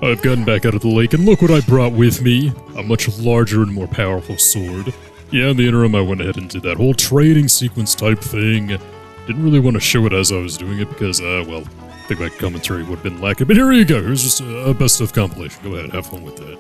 I've gotten back out of the lake, and look what I brought with me. A much larger and more powerful sword. Yeah, in the interim, I went ahead and did that whole trading sequence type thing. Didn't really want to show it as I was doing it because, well, I think my commentary would have been lacking. But here you go. Here's just a best of compilation. Go ahead, have fun with that.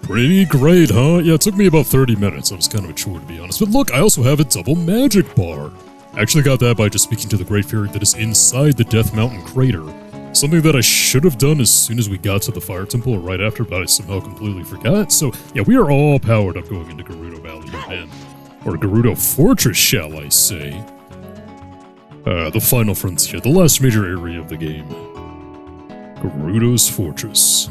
Pretty great, huh? Yeah, it took me about 30 minutes. I was kind of a chore, to be honest. But look, I also have a double magic bar. I actually got that by just speaking to the Great Fairy that is inside the Death Mountain crater. Something that I should have done as soon as we got to the Fire Temple or right after, but I somehow completely forgot. So, yeah, we are all powered up going into Gerudo Valley here, man. Or Gerudo Fortress, shall I say. The final frontier, the last major area of the game. Gerudo's Fortress.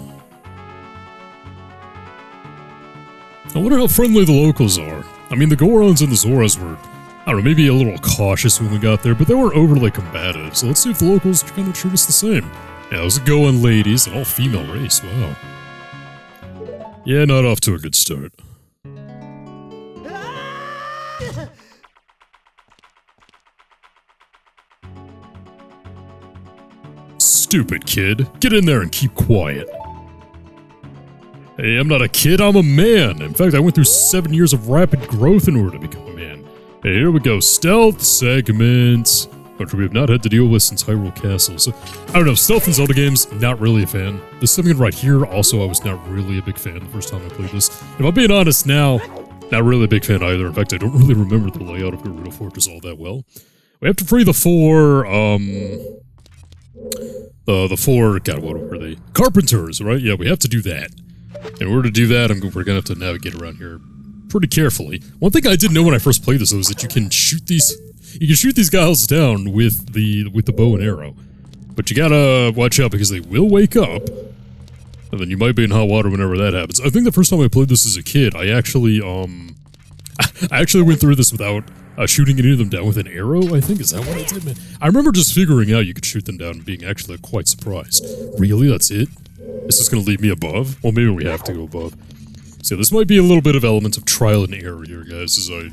I wonder how friendly the locals are. I mean, the Gorons and the Zoras were, I don't know, maybe a little cautious when we got there, but they weren't overly combative, so let's see if the locals kind of treat us the same. Yeah, how's it going, ladies? An all-female race, wow. Yeah, not off to a good start. Stupid kid. Get in there and keep quiet. Hey, I'm not a kid, I'm a man. In fact, I went through 7 years of rapid growth in order to become a man. Hey, here we go. Stealth segment. Which we have not had to deal with since Hyrule Castle. So, I don't know, stealth in Zelda games, not really a fan. This segment right here, also, I was not really a big fan the first time I played this. If I'm being honest now, not really a big fan either. In fact, I don't really remember the layout of Gerudo Fortress all that well. We have to free the four, God, what were they? Carpenters, right? Yeah, we have to do that. In order to do that, we're gonna have to navigate around here pretty carefully. One thing I didn't know when I first played this, though, is that you can shoot these guys down with the bow and arrow. But you gotta watch out because they will wake up, and then you might be in hot water whenever that happens. I think the first time I played this as a kid, I actually went through this without shooting any of them down with an arrow, I think. Is that what I did, man? I remember just figuring out you could shoot them down and being actually quite surprised. Really? That's it? Is this gonna leave me above? Well, maybe we have to go above. So this might be a little bit of elements of trial and error here, guys, as I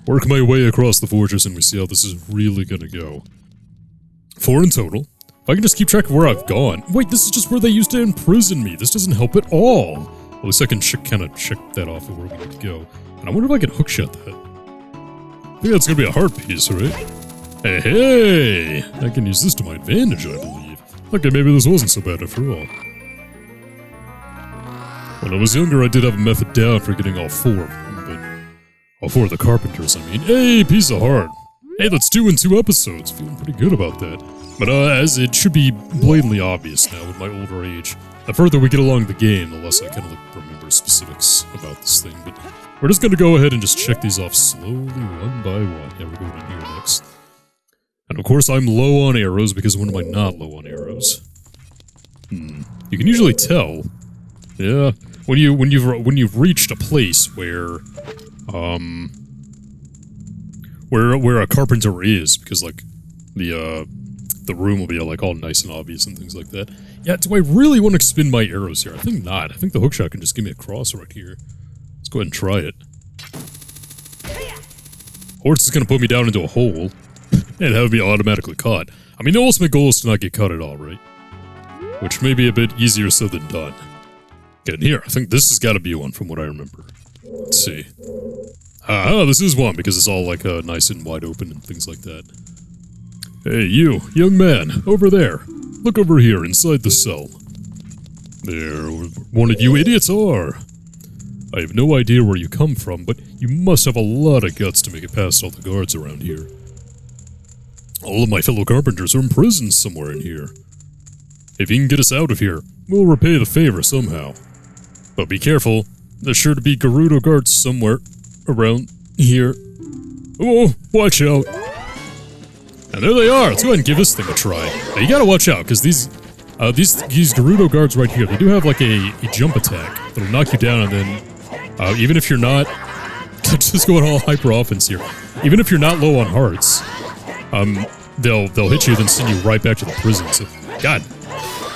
work my way across the fortress and we see how this is really gonna go. 4 in total. If I can just keep track of where I've gone. Wait, this is just where they used to imprison me. This doesn't help at all. At least I can kind of check that off of where we need to go. And I wonder if I can hookshot that. I think that's gonna be a heart piece, right? Hey, hey! I can use this to my advantage, I believe. Okay, maybe this wasn't so bad after all. When I was younger, I did have a method down for getting all 4 of them, but all 4 of the carpenters, I mean. Hey, piece of heart! Hey, that's 2 in 2 episodes. Feeling pretty good about that. But as it should be blatantly obvious now with my older age, the further we get along the game, the less I kind of remember specifics about this thing. But we're just going to go ahead and just check these off slowly, one by one. Yeah, we're going in here next. And of course, I'm low on arrows, because when am I not low on arrows? You can usually tell. Yeah, when you've reached a place where a carpenter is, because like the room will be like all nice and obvious and things like that. Yeah, do I really want to spin my arrows here? I think not. I think the hookshot can just give me a cross right here. Let's go ahead and try it. Horse is going to put me down into a hole and have me automatically caught. I mean, the ultimate goal is to not get caught at all, right? Which may be a bit easier said than done. Get in here. I think this has got to be one from what I remember. Let's see. Ah, this is one because it's all like nice and wide open and things like that. Hey, you, young man, over there. Look over here, inside the cell. There, one of you idiots are. I have no idea where you come from, but you must have a lot of guts to make it past all the guards around here. All of my fellow carpenters are imprisoned somewhere in here. If you can get us out of here, we'll repay the favor somehow. But be careful, there's sure to be Gerudo Guards somewhere around here. Oh, watch out. And there they are. Let's go ahead and give this thing a try. Now, you gotta watch out, because these Gerudo Guards right here, they do have like a jump attack that'll knock you down, and then even if you're not, just going all hyper offense here. Even if you're not low on hearts, they'll hit you, then send you right back to the prison. So, God,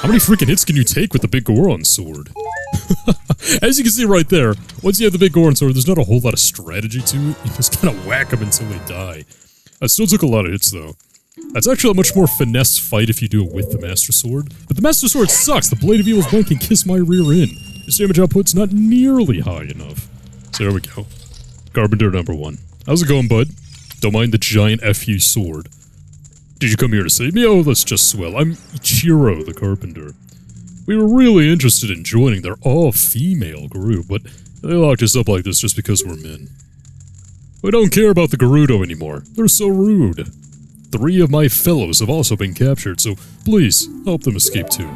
how many freaking hits can you take with the big Goron sword? As you can see right there, once you have the big Goron sword, there's not a whole lot of strategy to it. You just kind of whack them until they die. I still took a lot of hits, though. That's actually a much more finesse fight if you do it with the Master Sword. But the Master Sword sucks. The Blade of Evil's blade can kiss my rear end. Its damage output's not nearly high enough. So there we go. Carpenter number 1. How's it going, bud? Don't mind the giant FU sword. Did you come here to save me? Oh, that's just swell. I'm Ichiro, the carpenter. We were really interested in joining their all-female group, but they locked us up like this just because we're men. We don't care about the Gerudo anymore. They're so rude. 3 of my fellows have also been captured, so please, help them escape too.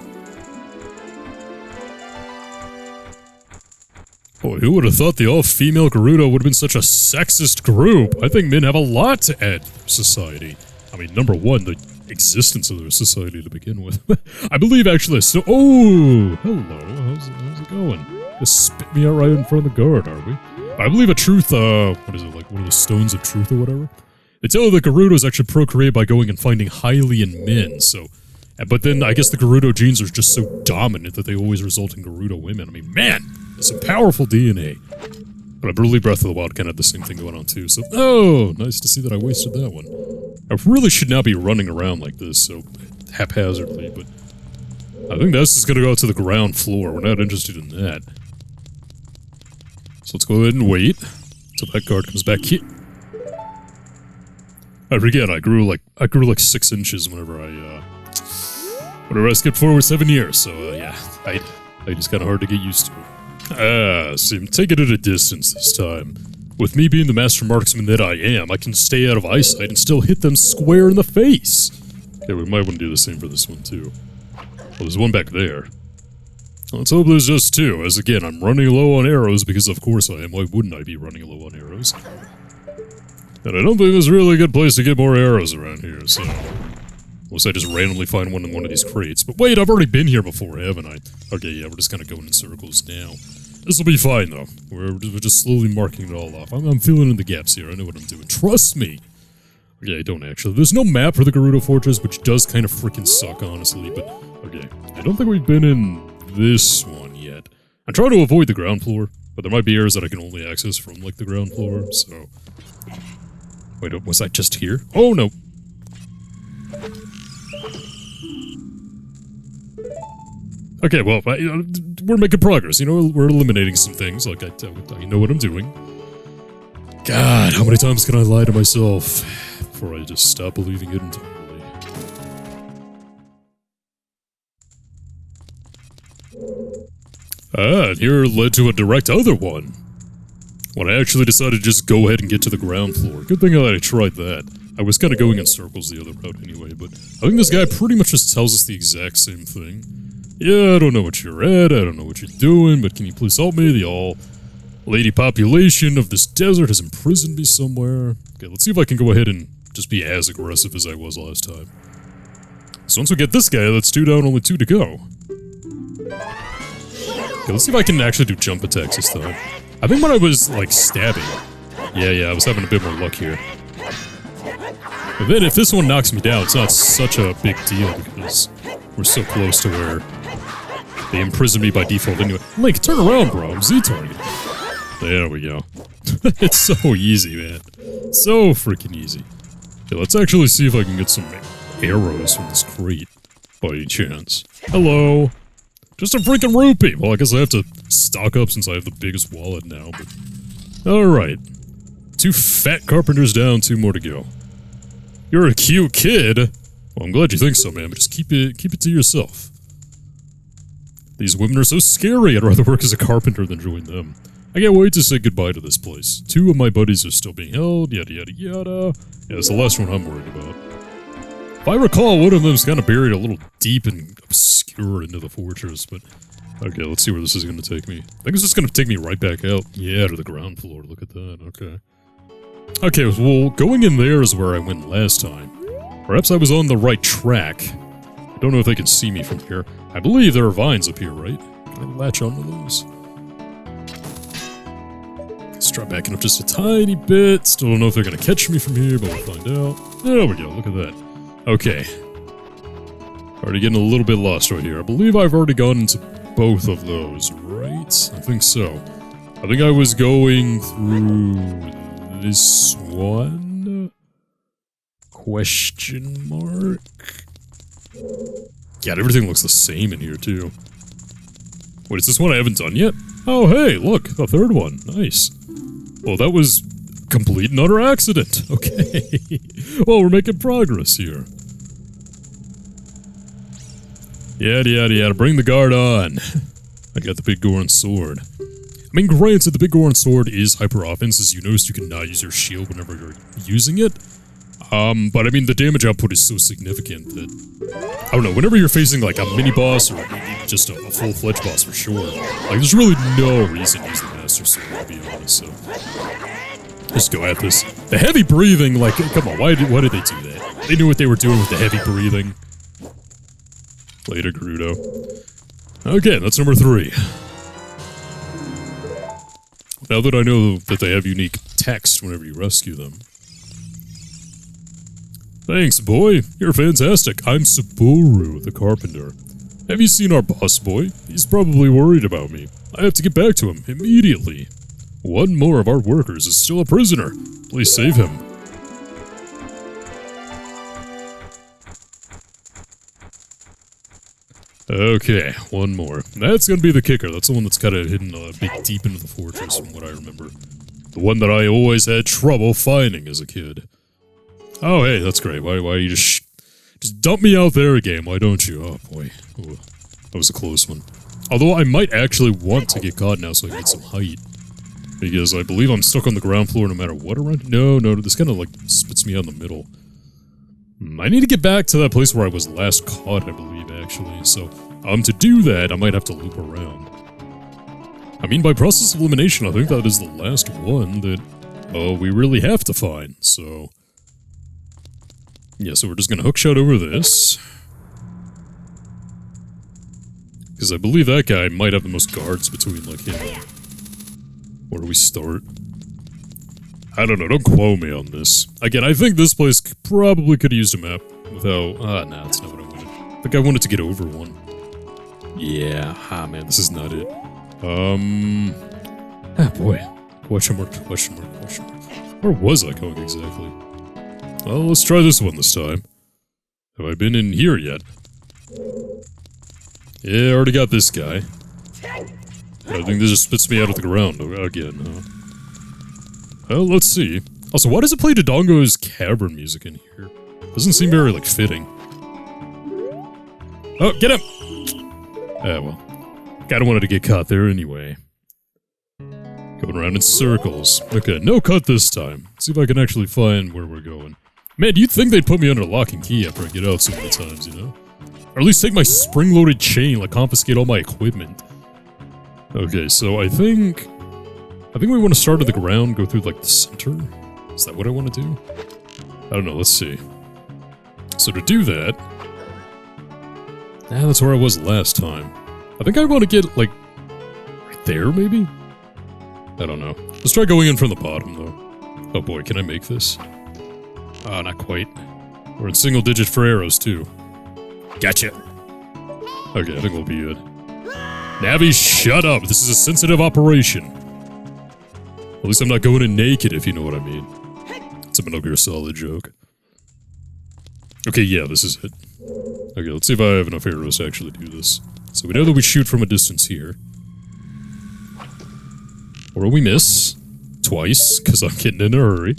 Boy, who would have thought the all-female Gerudo would have been such a sexist group? I think men have a lot to add to society. I mean, number one, the existence of their society to begin with. I believe actually so. Oh, hello. How's it going? Just spit me out right in front of the guard, are we? I believe a truth, what is it, like one of the stones of truth or whatever? They tell that Gerudos actually procreate by going and finding Hylian men, so... But then I guess the Gerudo genes are just so dominant that they always result in Gerudo women. I mean, man, it's a powerful DNA. But I believe Breath of the Wild kind of had the same thing going on too, so... Oh, nice to see that I wasted that one. I really should not be running around like this, so haphazardly, but... I think that's just gonna go out to the ground floor. We're not interested in that. So let's go ahead and wait until that guard comes back here. I forget, I grew like 6 inches whenever I skipped forward 7 years, so yeah, I just kinda hard to get used to. See, I'm taking it at a distance this time. With me being the master marksman that I am, I can stay out of eyesight and still hit them square in the face. Okay, we might want to do the same for this one too. Well, there's one back there. Let's hope there's just 2, as again, I'm running low on arrows because of course I am. Why wouldn't I be running low on arrows? And I don't think there's really a good place to get more arrows around here, so... Unless I just randomly find one in one of these crates. But wait, I've already been here before, haven't I? Okay, yeah, we're just kind of going in circles now. This'll be fine, though. We're just slowly marking it all off. I'm filling in the gaps here. I know what I'm doing. Trust me! Okay, I don't actually. There's no map for the Gerudo Fortress, which does kind of freaking suck, honestly, but... Okay, I don't think we've been in this one yet. I'm trying to avoid the ground floor, but there might be areas that I can only access from, like, the ground floor, so... Wait, was I just here? Oh, no! Okay, well, we're making progress, you know, we're eliminating some things, like, I know what I'm doing. God, how many times can I lie to myself before I just stop believing it entirely? And here led to a direct other one. When I actually decided to just go ahead and get to the ground floor. Good thing that I tried that. I was kind of going in circles the other route anyway, but I think this guy pretty much just tells us the exact same thing. Yeah, I don't know what you're at, I don't know what you're doing, but can you please help me? The all-lady population of this desert has imprisoned me somewhere. Okay, let's see if I can go ahead and just be as aggressive as I was last time. So once we get this guy, that's 2 down, only 2 to go. Okay, let's see if I can actually do jump attacks this time. I think when I was, like, stabbing... Yeah, I was having a bit more luck here. But then if this one knocks me down, it's not such a big deal because we're so close to where they imprison me by default anyway. Link, turn around, bro. I'm Z-targeting. There we go. It's so easy, man. So freaking easy. Okay, let's actually see if I can get some arrows from this crate. By any chance. Hello. Just a freaking rupee! Well, I guess I have to stock up since I have the biggest wallet now, but... Alright. 2 fat carpenters down, 2 more to go. You're a cute kid! Well, I'm glad you think so, man, but just keep it to yourself. These women are so scary, I'd rather work as a carpenter than join them. I can't wait to say goodbye to this place. 2 of my buddies are still being held, yada yada yada. Yeah, that's the last one I'm worried about. If I recall, one of them's kind of buried a little deep and obscure into the fortress, but... Okay, let's see where this is going to take me. I think it's just going to take me right back out. Yeah, to the ground floor, look at that, okay. Okay, well, going in there is where I went last time. Perhaps I was on the right track. I don't know if they can see me from here. I believe there are vines up here, right? Can I latch onto those? Let's try backing up just a tiny bit. Still don't know if they're going to catch me from here, but we'll find out. There we go, look at that. Okay. Already getting a little bit lost right here. I believe I've already gone into both of those, right? I think so. I think I was going through this one? Question mark? God, everything looks the same in here, too. Wait, is this one I haven't done yet? Oh, hey, look, the 3rd one. Nice. Well, that was complete and utter accident. Okay. Well, we're making progress here. Yada yada yada, bring the guard on. I got the big Goron sword. I mean, granted, the big Goron sword is hyper offense. As you noticed, you cannot use your shield whenever you're using it. But I mean, the damage output is so significant that, I don't know, whenever you're facing like a mini-boss or just a full-fledged boss for sure, like there's really no reason to use the Master Sword, to be honest, so. Just go at this. The heavy breathing, like, come on, why did they do that? They knew what they were doing with the heavy breathing. Later, Gerudo. Okay, that's number 3. Now that I know that they have unique text whenever you rescue them. Thanks, boy. You're fantastic. I'm Saburo, the carpenter. Have you seen our boss, boy? He's probably worried about me. I have to get back to him immediately. One more of our workers is still a prisoner. Please save him. Okay, one more. That's gonna be the kicker. That's the one that's kind of hidden a bit deep into the fortress from what I remember. The one that I always had trouble finding as a kid. Oh, hey, that's great. Why you just dump me out there again? Why don't you? Oh, boy. Ooh, that was a close one. Although I might actually want to get caught now so I can get some height. Because I believe I'm stuck on the ground floor no matter what around. No, this kind of like spits me out in the middle. I need to get back to that place where I was last caught, I believe, actually. So, to do that, I might have to loop around. I mean, by process of elimination, I think that is the last one that, we really have to find, so. Yeah, so we're just gonna hookshot over this. Because I believe that guy might have the most guards between, like, him. Where do we start? I don't know, don't quote me on this. Again, I think this place probably could have used a map without... nah, that's not what I wanted. I think I wanted to get over one. Yeah, man, this is not it. Boy. Question mark. Where was I going exactly? Well, let's try this one this time. Have I been in here yet? Yeah, I already got this guy. I think this just spits me out of the ground again, huh? Well, let's see. Also, why does it play Dodongo's cavern music in here? Doesn't seem very, like, fitting. Oh, get him! Well. Kinda wanted to get caught there anyway. Going around in circles. Okay, no cut this time. Let's see if I can actually find where we're going. Man, you'd think they'd put me under lock and key after I get out so many times, you know? Or at least take my spring-loaded chain, like confiscate all my equipment. Okay, so I think we want to start at the ground, go through, like, the center? Is that what I want to do? I don't know, let's see. So to do that... that's where I was last time. I think I want to get, like, right there, maybe? I don't know. Let's try going in from the bottom, though. Oh boy, can I make this? Ah, not quite. We're in single digit for arrows, too. Gotcha! Okay, I think we'll be good. Navi, shut up! This is a sensitive operation. At least I'm not going in naked, if you know what I mean. It's a Metal Gear Solid joke. Okay, yeah, this is it. Okay, let's see if I have enough arrows to actually do this. So we know that we shoot from a distance here. Or we miss. Twice, because I'm getting in a hurry.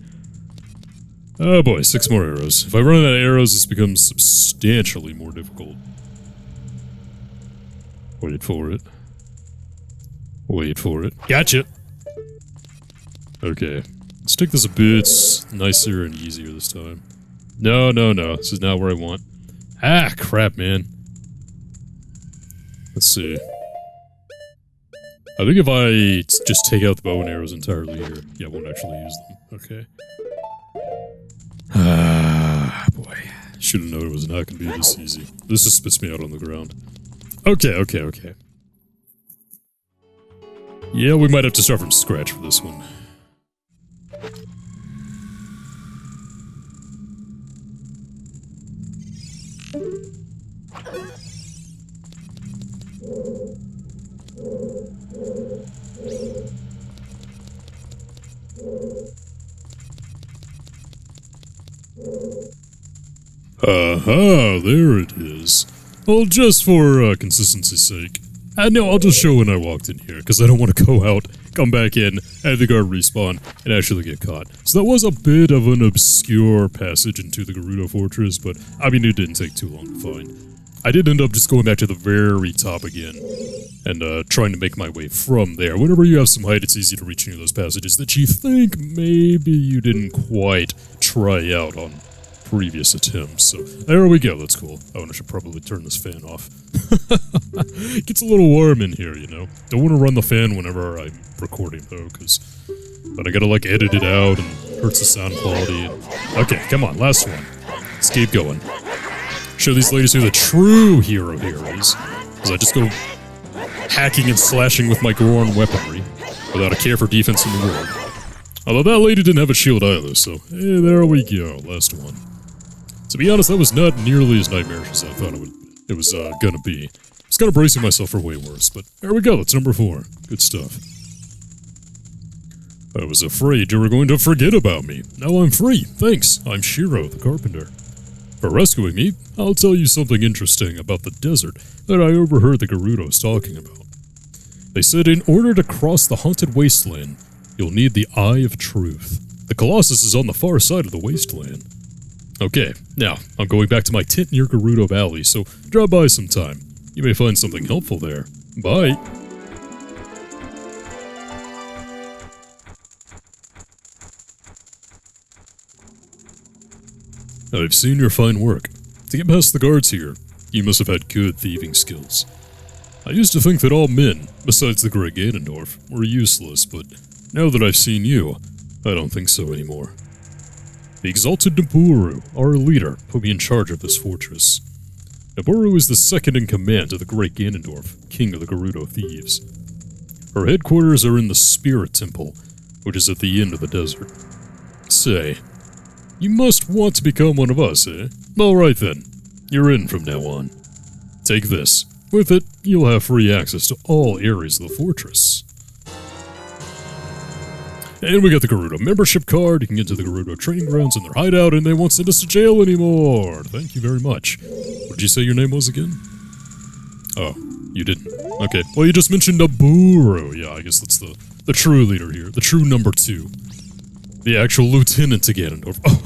Oh boy, 6 more arrows. If I run out of arrows, this becomes substantially more difficult. Wait for it. Wait for it. Gotcha! Okay. Let's take this a bit nicer and easier this time. No. This is not where I want. Ah, crap, man. Let's see. I think if I just take out the bow and arrows entirely here... Yeah, I won't actually use them. Okay. Ah, boy. Should've known it was not gonna be this easy. This just spits me out on the ground. Okay. Yeah, we might have to start from scratch for this one. Aha, there it is. Well, just for consistency's sake. No, I'll just show when I walked in here, because I don't want to go out, come back in, have the guard respawn, and actually get caught. So that was a bit of an obscure passage into the Gerudo Fortress, but, I mean, it didn't take too long to find. I did end up just going back to the very top again, and trying to make my way from there. Whenever you have some height, it's easy to reach any of those passages that you think maybe you didn't quite try out on previous attempts, so there we go, that's cool. Oh, and I should probably turn this fan off. It gets a little warm in here, you know. Don't want to run the fan whenever I'm recording, though, because then I gotta, like, edit it out and hurts the sound quality. Okay, come on, last one. Let's keep going. Show these ladies who the true hero here is, because I just go hacking and slashing with my Goron weaponry without a care for defense in the world. Although that lady didn't have a shield either, so hey, there we go, last one. To be honest, that was not nearly as nightmarish as I thought it was gonna be. I was kind of bracing myself for way worse, but there we go, that's number 4. Good stuff. I was afraid you were going to forget about me. Now I'm free, thanks. I'm Shiro, the carpenter. For rescuing me, I'll tell you something interesting about the desert that I overheard the Gerudos talking about. They said in order to cross the haunted wasteland, you'll need the Eye of Truth. The Colossus is on the far side of the wasteland. Okay, now, I'm going back to my tent near Gerudo Valley, so drop by sometime. You may find something helpful there. Bye! I've seen your fine work. To get past the guards here, you must have had good thieving skills. I used to think that all men, besides the great Ganondorf, were useless, but now that I've seen you, I don't think so anymore. The exalted Nabooru, our leader, put me in charge of this fortress. Nabooru is the second in command to the great Ganondorf, king of the Gerudo thieves. Her headquarters are in the Spirit Temple, which is at the end of the desert. Say, you must want to become one of us, eh? Alright then, you're in from now on. Take this. With it, you'll have free access to all areas of the fortress. And we got the Gerudo membership card. You can get to the Gerudo training grounds in their hideout, and they won't send us to jail anymore. Thank you very much. What did you say your name was again? Oh, you didn't. Okay, well you just mentioned Nabooru. Yeah, I guess that's the true leader here. The true number 2. The actual lieutenant to Ganondorf. Oh,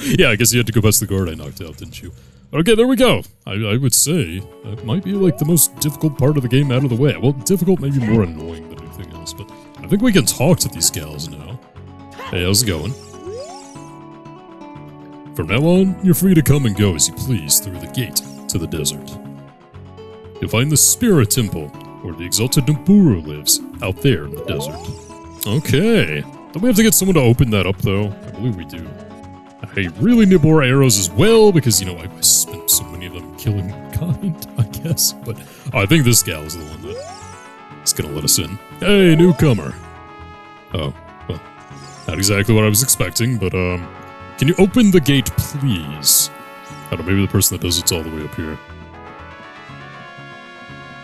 yeah, I guess you had to go past the guard I knocked out, didn't you? Okay, there we go. I would say that might be like the most difficult part of the game out of the way. Well, difficult, maybe more annoying than anything else, but I think we can talk to these gals now. Hey, how's it going? From now on, you're free to come and go as you please through the gate to the desert. You'll find the Spirit Temple, where the exalted Nabooru lives, out there in the desert. Okay. Don't we have to get someone to open that up, though? I believe we do. I really need more arrows as well, because, you know, I spent so many of them killing mankind, I guess. But I think this gal is the one that's gonna let us in. Hey, newcomer. Oh, well, not exactly what I was expecting, but, can you open the gate, please? I don't know, maybe the person that does it's all the way up here.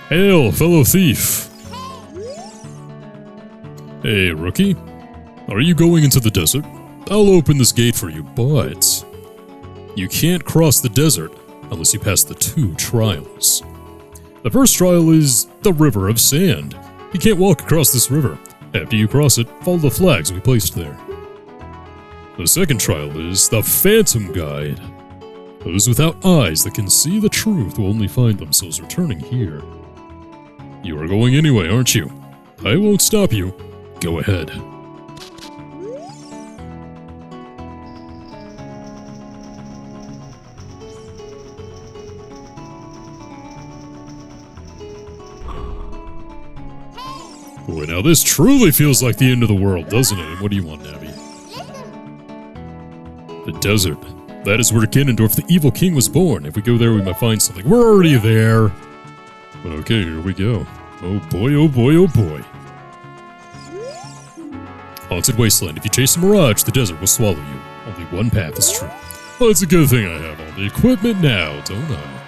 Hail, fellow thief! Hey, rookie. Are you going into the desert? I'll open this gate for you, but you can't cross the desert unless you pass the 2 trials. The first trial is the River of Sand. You can't walk across this river. After you cross it, follow the flags we placed there. The second trial is the Phantom Guide. Those without eyes that can see the truth will only find themselves returning here. You are going anyway, aren't you? I won't stop you. Go ahead. Boy, now this truly feels like the end of the world, doesn't it? What do you want, Navi? The desert. That is where Ganondorf, the evil king, was born. If we go there, we might find something. We're already there! But okay, here we go. Oh boy, oh boy, oh boy. Haunted Wasteland. If you chase a mirage, the desert will swallow you. Only one path is true. Well, it's a good thing I have all the equipment now, don't I?